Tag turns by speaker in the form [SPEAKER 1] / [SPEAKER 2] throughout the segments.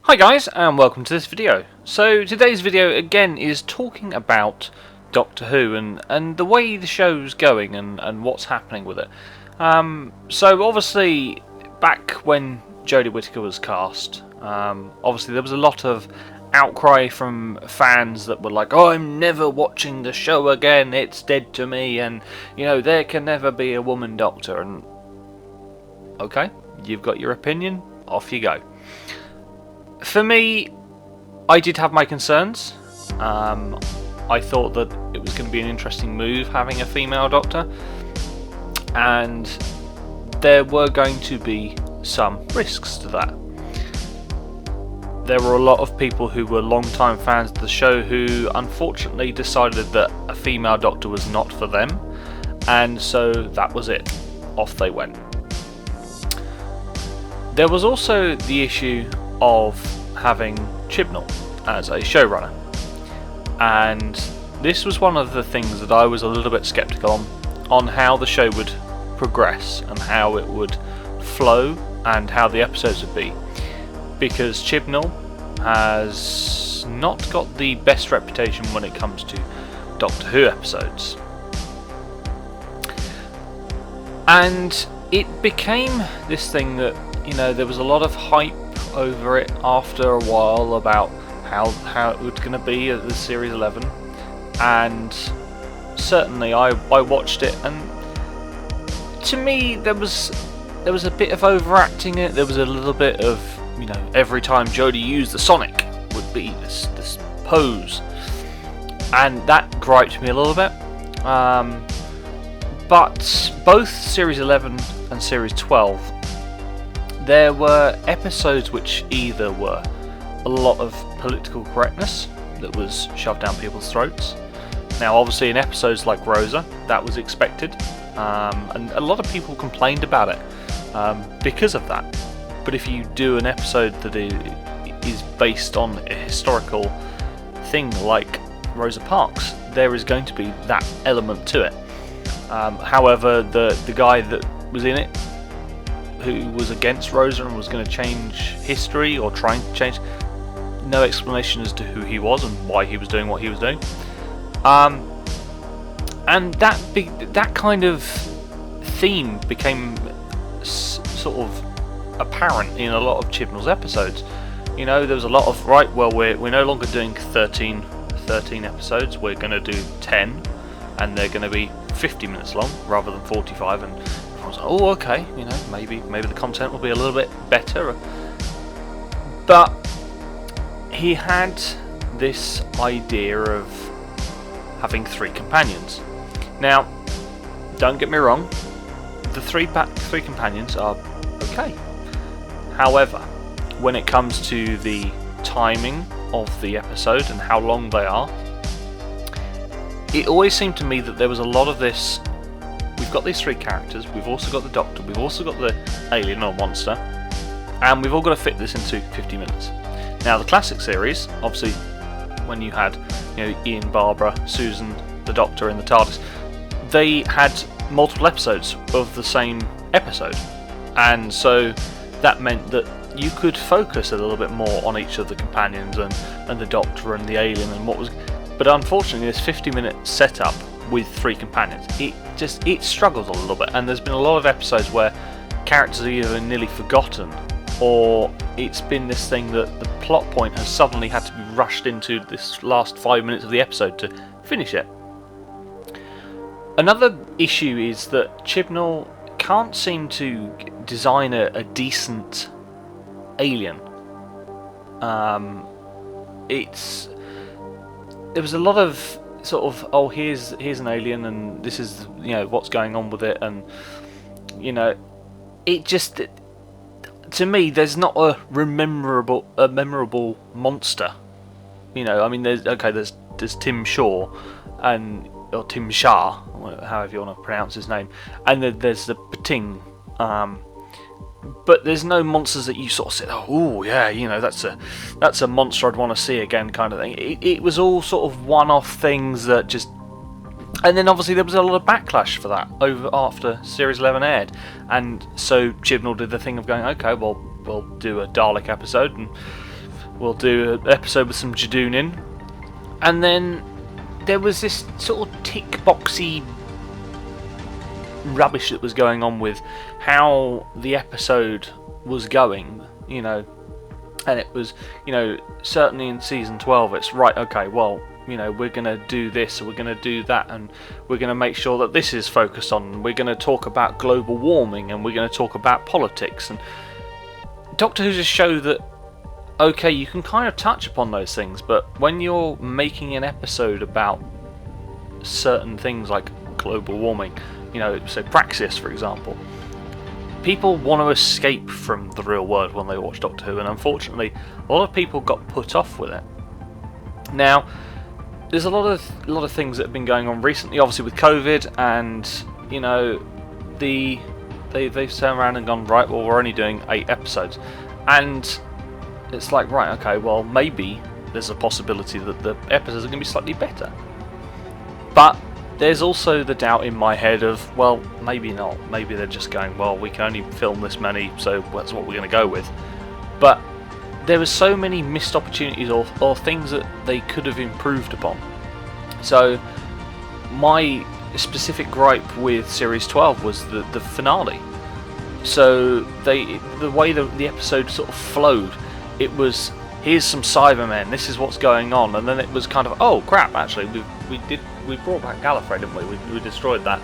[SPEAKER 1] Hi guys, and welcome to this video. So today's video again is talking about Doctor Who and the way the show's going and what's happening with it. So obviously back when Jodie Whittaker was cast, obviously there was a lot of outcry from fans that were like, oh, I'm never watching the show again, it's dead to me, and you know, there can never be a woman Doctor. And okay, you've got your opinion, off you go. For me, I did have my concerns. I thought that it was going to be an interesting move having a female Doctor, and there were going to be some risks to that. There were a lot of people who were long-time fans of the show who unfortunately decided that a female Doctor was not for them, and so that was it. Off they went. There was also the issue of having Chibnall as a showrunner, and this was one of the things that I was a little bit sceptical on how the show would progress and how it would flow and how the episodes would be, because Chibnall has not got the best reputation when it comes to Doctor Who episodes, and it became this thing that, you know, there was a lot of hype over it after a while about how it was going to be at the Series 11, and certainly I watched it, and to me there was a bit of overacting it. There was a little bit of, you know, every time Jodie used the Sonic would be this pose, and that griped me a little bit. But both Series 11 and Series 12, there were episodes which either were a lot of political correctness that was shoved down people's throats. Now obviously in episodes like Rosa, that was expected, and a lot of people complained about it because of that. But if you do an episode that is based on a historical thing like Rosa Parks, there is going to be that element to it. However, the guy that was in it, who was against Rosa and was going to change history or trying to change, no explanation as to who he was and why he was doing what he was doing, and that kind of theme became sort of apparent in a lot of Chibnall's episodes. You know, there was a lot of, right, well, we're no longer doing 13 episodes, we're going to do 10, and they're going to be 50 minutes long rather than 45, and I was like, oh, okay, you know, maybe the content will be a little bit better. But he had this idea of having 3 companions. Now, don't get me wrong, the three companions are okay. However, when it comes to the timing of the episode and how long they are, it always seemed to me that there was a lot of this. We've got these 3 characters, we've also got the Doctor, we've also got the alien or monster, and we've all got to fit this into 50 minutes. Now the classic series, obviously, when you had, you know, Ian, Barbara, Susan, the Doctor and the TARDIS, they had multiple episodes of the same episode, and so that meant that you could focus a little bit more on each of the companions and the Doctor and the alien and what was. But unfortunately, this 50-minute setup with 3 companions, it struggles a little bit, and there's been a lot of episodes where characters are either nearly forgotten, or it's been this thing that the plot point has suddenly had to be rushed into this last 5 minutes of the episode to finish it. Another issue is that Chibnall can't seem to design a decent alien. There was a lot of sort of, oh, here's an alien and this is, you know, what's going on with it, and you know, it just, to me, there's not a memorable monster. You know, I mean, there's Tim Shaw or Tim Shah, however you want to pronounce his name, and there's the Pating, but there's no monsters that you sort of said, oh yeah, you know, that's a monster I'd want to see again, kind of thing. It was all sort of one-off things that just, and then obviously there was a lot of backlash for that over after Series 11 aired, and so Chibnall did the thing of going, okay, well, we'll do a Dalek episode, and We'll do an episode with some Jadoonin. And then there was this sort of tick-boxy rubbish that was going on with how the episode was going, you know. And it was, you know, certainly in season 12, it's right, okay, well, you know, we're going to do this, or we're going to do that, and we're going to make sure that this is focused on, we're going to talk about global warming, and we're going to talk about politics. And Doctor Who's a show that, okay, you can kind of touch upon those things, but when you're making an episode about certain things like global warming, you know, so Praxis, for example, people want to escape from the real world when they watch Doctor Who, and unfortunately, a lot of people got put off with it. Now, there's a lot of things that have been going on recently, obviously with COVID, and you know, they've turned around and gone, right, well, we're only doing 8 episodes, and it's like, right, okay, well, maybe there's a possibility that the episodes are going to be slightly better. But there's also the doubt in my head of, well, maybe not. Maybe they're just going, well, we can only film this many, so that's what we're going to go with. But there were so many missed opportunities or things that they could have improved upon. So my specific gripe with Series 12 was the finale. So the way the episode sort of flowed, it was, here's some Cybermen, this is what's going on, and then it was kind of, oh crap, actually we brought back Gallifrey, didn't we? We destroyed that.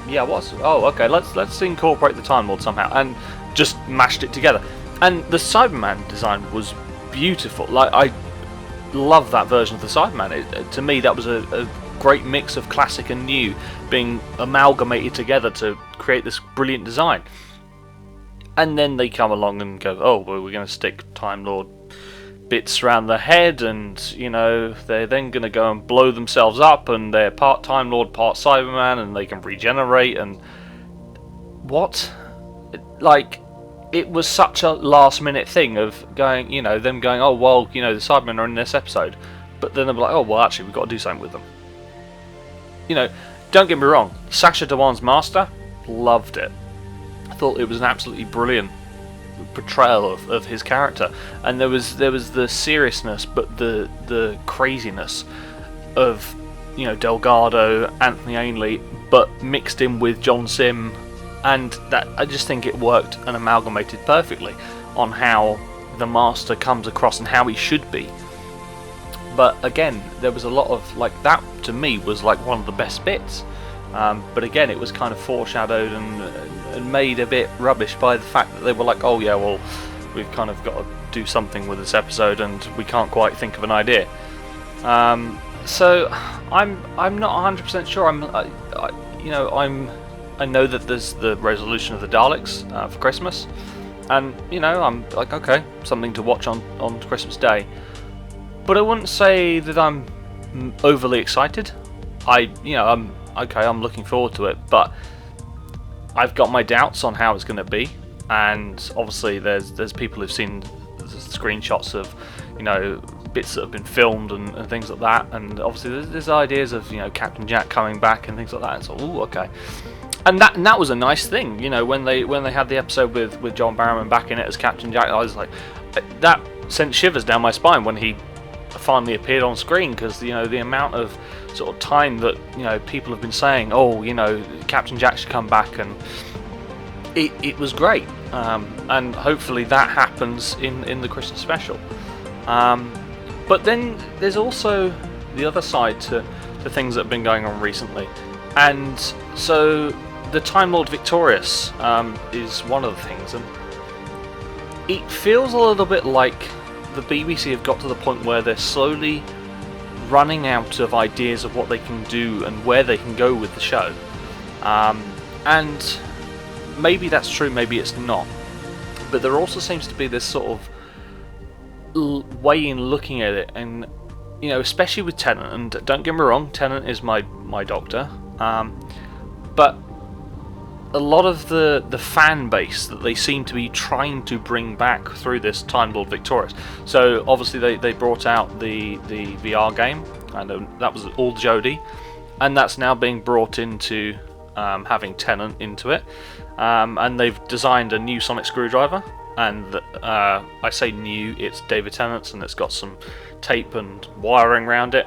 [SPEAKER 1] Yeah, okay, let's incorporate the Time Lord somehow, and just mashed it together. And the Cyberman design was beautiful. Like, I love that version of the Cyberman. To me, that was a great mix of classic and new being amalgamated together to create this brilliant design. And then they come along and go, oh, well, we're going to stick Time Lord bits around the head, and you know, they're then going to go and blow themselves up, and they're part Time Lord, part Cyberman, and they can regenerate. And what? Like, it was such a last minute thing of going, you know, them going, oh, well, you know, the Cybermen are in this episode, but then they're like, oh, well, actually, we've got to do something with them. You know, don't get me wrong, Sacha Dhawan's Master, loved it. I thought it was an absolutely brilliant portrayal of his character, and there was the seriousness, but the craziness of, you know, Delgado, Anthony Ainley, but mixed in with John Sim, and that, I just think it worked and amalgamated perfectly on how the Master comes across and how he should be. But again, there was a lot of, like, that to me was like one of the best bits. But again, it was kind of foreshadowed and made a bit rubbish by the fact that they were like, oh yeah, well, we've kind of got to do something with this episode and we can't quite think of an idea. So I'm not 100% sure. I know that there's the resolution of the Daleks for Christmas, and you know, I'm like, okay, something to watch on Christmas Day. But I wouldn't say that I'm overly excited. I'm looking forward to it, but I've got my doubts on how it's going to be. And obviously, there's people who've seen screenshots of, you know, bits that have been filmed and things like that. And obviously, there's ideas of, you know, Captain Jack coming back and things like that. And so, ooh, okay. And that was a nice thing, you know, when they had the episode with John Barrowman back in it as Captain Jack. I was like, that sent shivers down my spine when he finally appeared on screen, because, you know, the amount of sort of time that, you know, people have been saying, oh, you know, Captain Jack should come back, and it was great. And hopefully that happens in the Christmas special. But then there's also the other side to the things that have been going on recently, and so the Time Lord Victorious is one of the things, and it feels a little bit like the BBC have got to the point where they're slowly running out of ideas of what they can do and where they can go with the show. And maybe that's true, maybe it's not. But there also seems to be this sort of way in looking at it, and, you know, especially with Tennant, and don't get me wrong, Tennant is my Doctor, but a lot of the fan base that they seem to be trying to bring back through this Time Lord Victorious. So obviously they brought out the VR game, and that was all Jodie, and that's now being brought into having Tennant into it, and they've designed a new sonic screwdriver, and I say new, it's David Tennant's, and it's got some tape and wiring around it.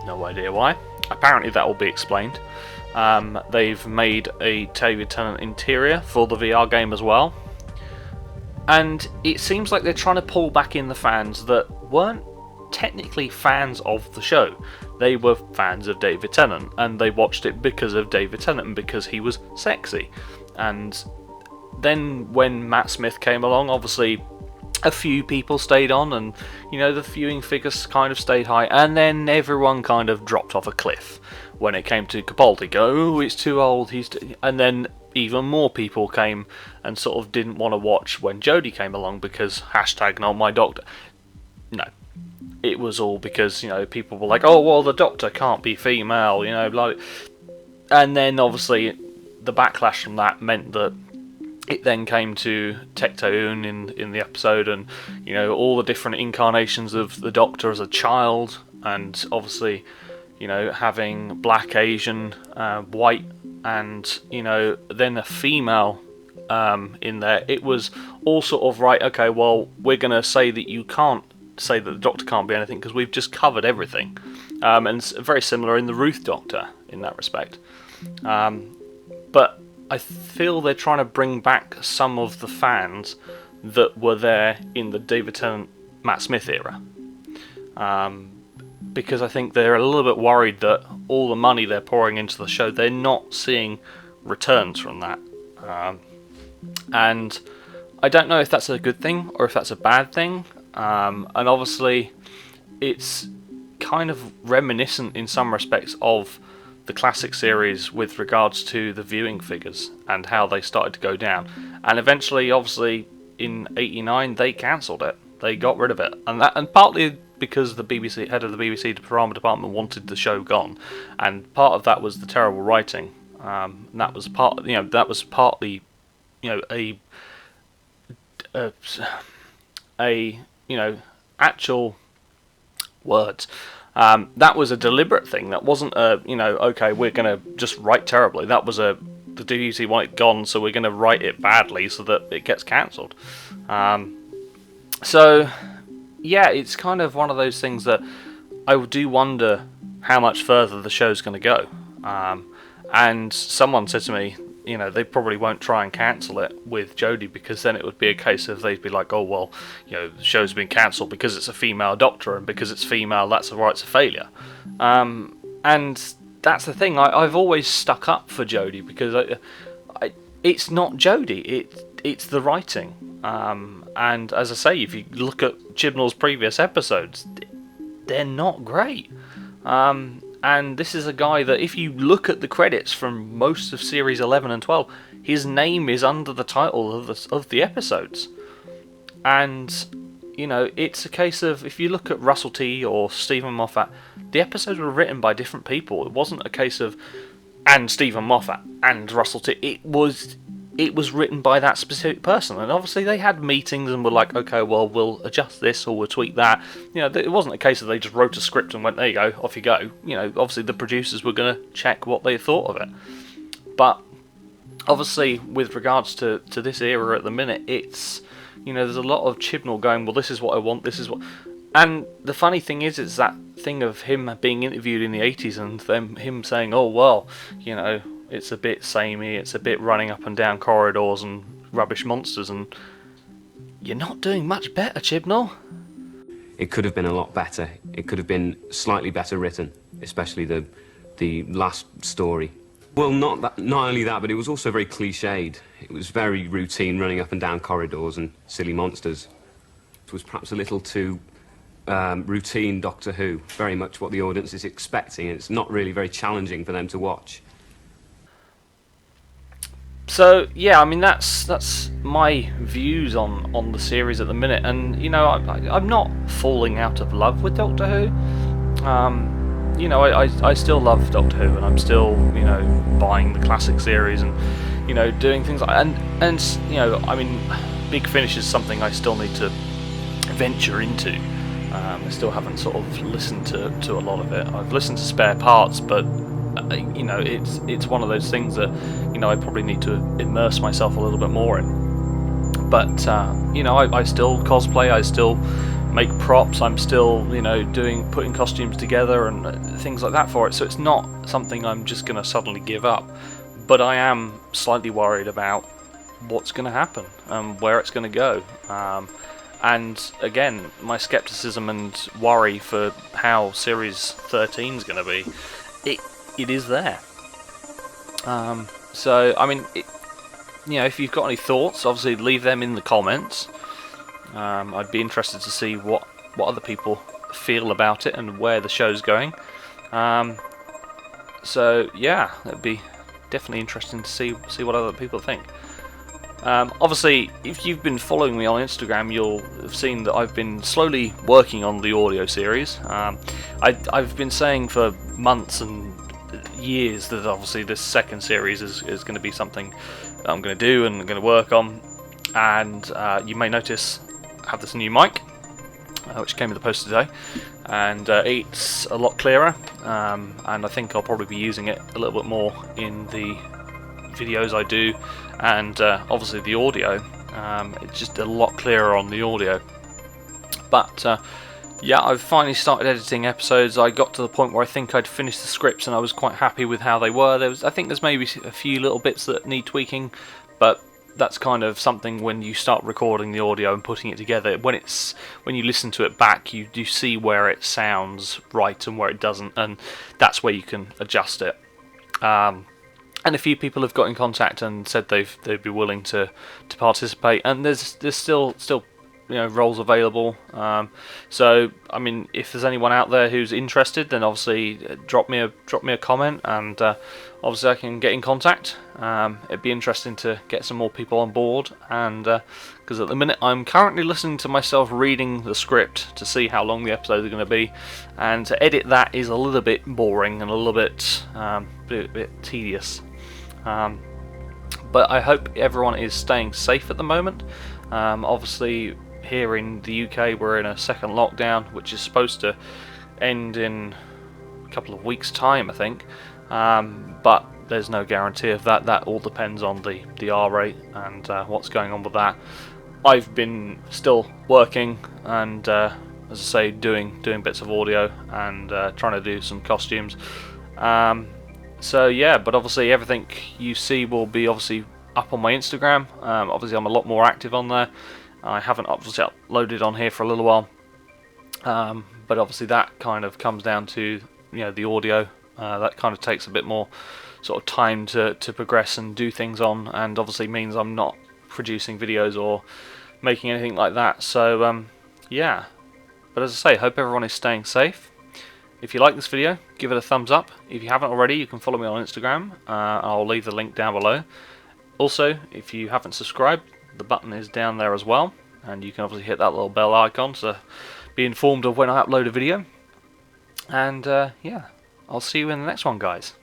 [SPEAKER 1] No idea why. Apparently that will be explained. They've made a David Tennant interior for the VR game as well. And it seems like they're trying to pull back in the fans that weren't technically fans of the show. They were fans of David Tennant, and they watched it because of David Tennant and because he was sexy. And then when Matt Smith came along, obviously a few people stayed on, and the viewing figures kind of stayed high, and then everyone kind of dropped off a cliff when it came to Capaldi. Oh, it's too old, and then even more people came and sort of didn't want to watch when Jodie came along because #NotMyDoctor. No, it was all because people were like, oh well, the Doctor can't be female, like, and then obviously the backlash from that meant that it then came to Tecteun in the episode, and all the different incarnations of the Doctor as a child, and obviously having black, Asian, white, and then a female in there. It was all sort of right. Okay, well, we're gonna say that you can't say that the Doctor can't be anything because we've just covered everything, and it's very similar in the Ruth Doctor in that respect. But I feel they're trying to bring back some of the fans that were there in the David Tennant, Matt Smith era. Because I think they're a little bit worried that all the money they're pouring into the show, they're not seeing returns from that. And I don't know if that's a good thing or if that's a bad thing. And obviously, it's kind of reminiscent in some respects of the classic series with regards to the viewing figures and how they started to go down. And eventually, obviously, in '89, they cancelled it. They got rid of it, and partly because the BBC head of the BBC drama department wanted the show gone, and part of that was the terrible writing. And that was partly actual words. That was a deliberate thing. That wasn't okay, we're gonna just write terribly. That was the BBC want it gone, so we're gonna write it badly so that it gets cancelled. So yeah, it's kind of one of those things that I do wonder how much further the show's going to go. And someone said to me, they probably won't try and cancel it with Jodie, because then it would be a case of they'd be like, oh well, the show's been cancelled because it's a female Doctor, and because it's female, that's why it's a failure. And that's the thing. I've always stuck up for Jodie because it's not Jodie. It's the writing. And as I say, if you look at Chibnall's previous episodes, they're not great. And this is a guy that, if you look at the credits from most of series 11 and 12, his name is under the title of the episodes. And it's a case of, if you look at Russell T or Stephen Moffat, the episodes were written by different people. It wasn't a case of and Stephen Moffat and Russell T. It was written by that specific person, and obviously they had meetings and were like, okay, well, we'll adjust this or we'll tweak that. It wasn't a case of they just wrote a script and went, there you go, off you go. Obviously the producers were going to check what they thought of it. But obviously, with regards to this era at the minute, it's there's a lot of Chibnall going, well, this is what I want, this is what. And the funny thing is, it's that thing of him being interviewed in the 80s and then him saying, oh well, it's a bit samey, it's a bit running up and down corridors and rubbish monsters, and you're not doing much better, Chibnall.
[SPEAKER 2] It could have been a lot better. It could have been slightly better written, especially the last story. Well, not only that, but it was also very cliched. It was very routine, running up and down corridors and silly monsters. It was perhaps a little too routine Doctor Who, very much what the audience is expecting, and it's not really very challenging for them to watch.
[SPEAKER 1] So yeah, I mean that's my views on the series at the minute, and I'm not falling out of love with Doctor Who. I still love Doctor Who, and I'm still buying the classic series and doing things like, and I mean, Big Finish is something I still need to venture into. I still haven't sort of listened to a lot of it. I've listened to Spare Parts, but it's one of those things that I probably need to immerse myself a little bit more in. But you know, I still cosplay, I still make props, I'm still, you know, putting costumes together and things like that for it. So it's not something I'm just going to suddenly give up. But I am slightly worried about what's going to happen and where it's going to go. And again, my skepticism and worry for how Series 13 is going to be, it is there. So I mean, you know, if you've got any thoughts, obviously leave them in the comments. I'd be interested to see what other people feel about it and where the show's going. So yeah, it'd be definitely interesting to see what other people think. Obviously, if you've been following me on Instagram, you'll have seen that I've been slowly working on the audio series. I've been saying for months and years that obviously this second series is going to be something that I'm going to do and I'm going to work on. And you may notice I have this new mic, which came in the post today, and it's a lot clearer, and I think I'll probably be using it a little bit more in the videos I do, and obviously the audio, it's just a lot clearer on the audio. But yeah, I've finally started editing episodes. I got to the point where I think I'd finished the scripts and I was quite happy with how they were. I think there's maybe a few little bits that need tweaking, but that's kind of something when you start recording the audio and putting it together. When you listen to it back, you do see where it sounds right and where it doesn't, and that's where you can adjust it. And a few people have got in contact and said they'd be willing to participate, and there's still you know, roles available. So I mean, if there's anyone out there who's interested, then obviously drop me a comment, and obviously I can get in contact. It'd be interesting to get some more people on board, and because at the minute I'm currently listening to myself reading the script to see how long the episodes are going to be, and to edit that is a little bit boring and a little bit tedious. But I hope everyone is staying safe at the moment. Obviously, here in the UK we're in a second lockdown, which is supposed to end in a couple of weeks' time, I think. But there's no guarantee of that. That all depends on the R rate and what's going on with that. I've been still working and, as I say, doing bits of audio and trying to do some costumes. So yeah, but obviously everything you see will be obviously up on my Instagram. Obviously I'm a lot more active on there. I haven't obviously uploaded on here for a little while, but obviously that kind of comes down to, you know, the audio. That kind of takes a bit more sort of time to progress and do things on, and obviously means I'm not producing videos or making anything like that. So yeah, but as I say, hope everyone is staying safe. If you like this video, give it a thumbs up. If you haven't already, you can follow me on Instagram. I'll leave the link down below. Also, if you haven't subscribed, the button is down there as well, and you can obviously hit that little bell icon to be informed of when I upload a video. And yeah, I'll see you in the next one, guys.